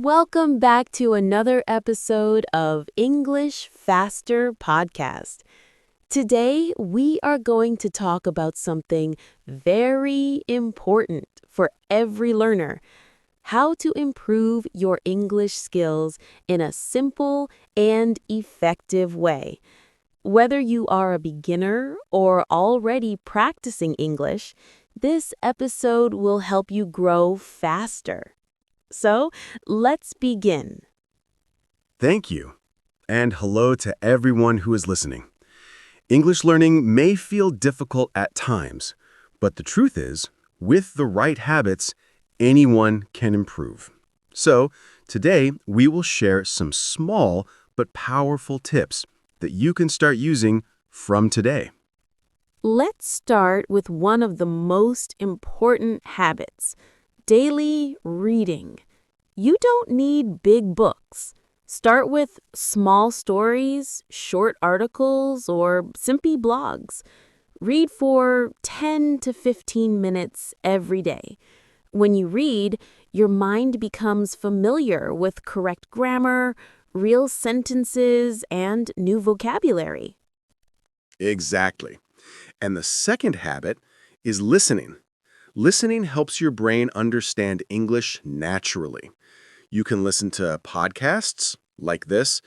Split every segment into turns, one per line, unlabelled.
Welcome back to another episode of English Faster Podcast. Today, we are going to talk about something very important for every learner: how to improve your English skills in a simple and effective way. Whether you are a beginner or already practicing English, this episode will help you grow faster. So, let's begin.
Thank you. And hello to everyone who is listening. English learning may feel difficult at times, but the truth is, with the right habits, anyone can improve. So, today we will share some small but powerful tips that you can start using from today.
Let's start with one of the most important habits: daily reading. You don't need big books. Start with small stories, short articles, or simply blogs. Read for 10 to 15 minutes every day. When you read, your mind becomes familiar with correct grammar, real sentences, and new vocabulary.
Exactly. And the second habit is listening. Listening helps your brain understand English naturally. You can listen to podcasts like this,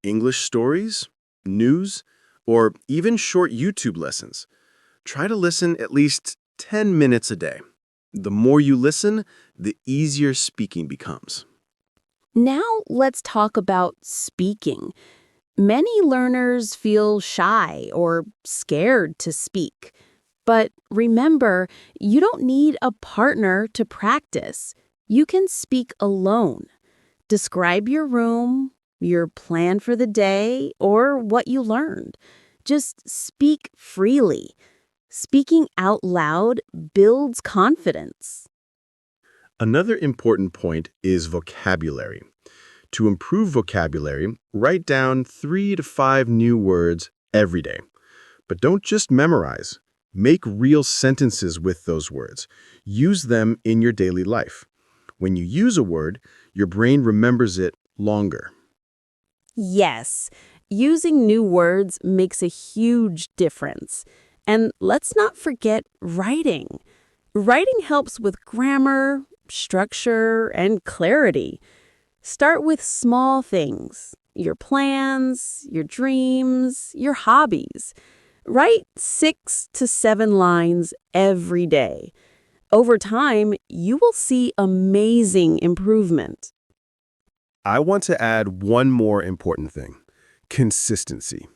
English stories, news, or even short YouTube lessons. Try to listen at least 10 minutes a day. The more you listen, the easier speaking becomes.
Now let's talk about speaking. Many learners feel shy or scared to speak. But remember, you don't need a partner to practice. You can speak alone. Describe your room, your plan for the day, or what you learned. Just speak freely. Speaking out loud builds confidence.
Another important point is vocabulary. To improve vocabulary, write down 3 to 5 new words every day. But don't just memorize. Make real sentences with those words. Use them in your daily life. When you use a word, your brain remembers it longer.
Yes, using new words makes a huge difference. And let's not forget writing. Writing helps with grammar, structure, and clarity. Start with small things: your plans, your dreams, your hobbies. Write 6 to 7 lines every day. Over time, you will see amazing improvement.
I want to add one more important thing: consistency.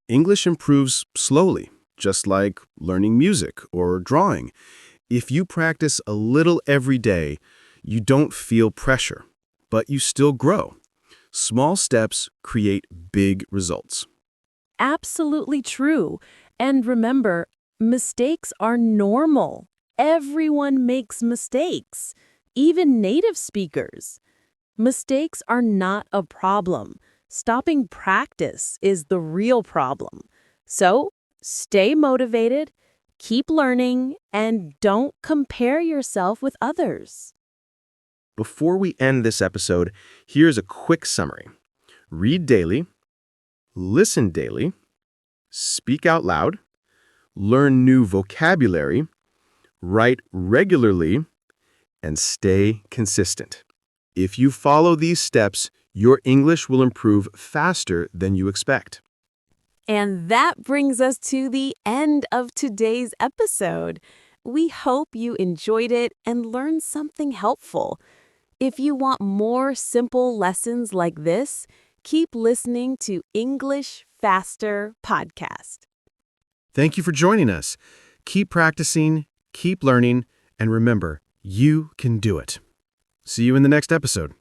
English improves slowly, just like learning music or drawing. If you practice a little every day, you don't feel pressure, but you still grow. Small steps create big results.
Absolutely true. And remember, mistakes are normal. Everyone makes mistakes, even native speakers. Mistakes are not a problem. Stopping practice is the real problem. So, stay motivated, keep learning, and don't compare yourself with others.
Before we end this episode, here's a quick summary. Read daily, listen daily, speak out loud, learn new vocabulary, write regularly, and stay consistent. If you follow these steps, your English will improve faster than you expect.
And that brings us to the end of today's episode. We hope you enjoyed it and learned something helpful. If you want more simple lessons like this, keep listening to English Faster Podcast.
Thank you for joining us. Keep practicing, keep learning, and remember, you can do it. See you in the next episode.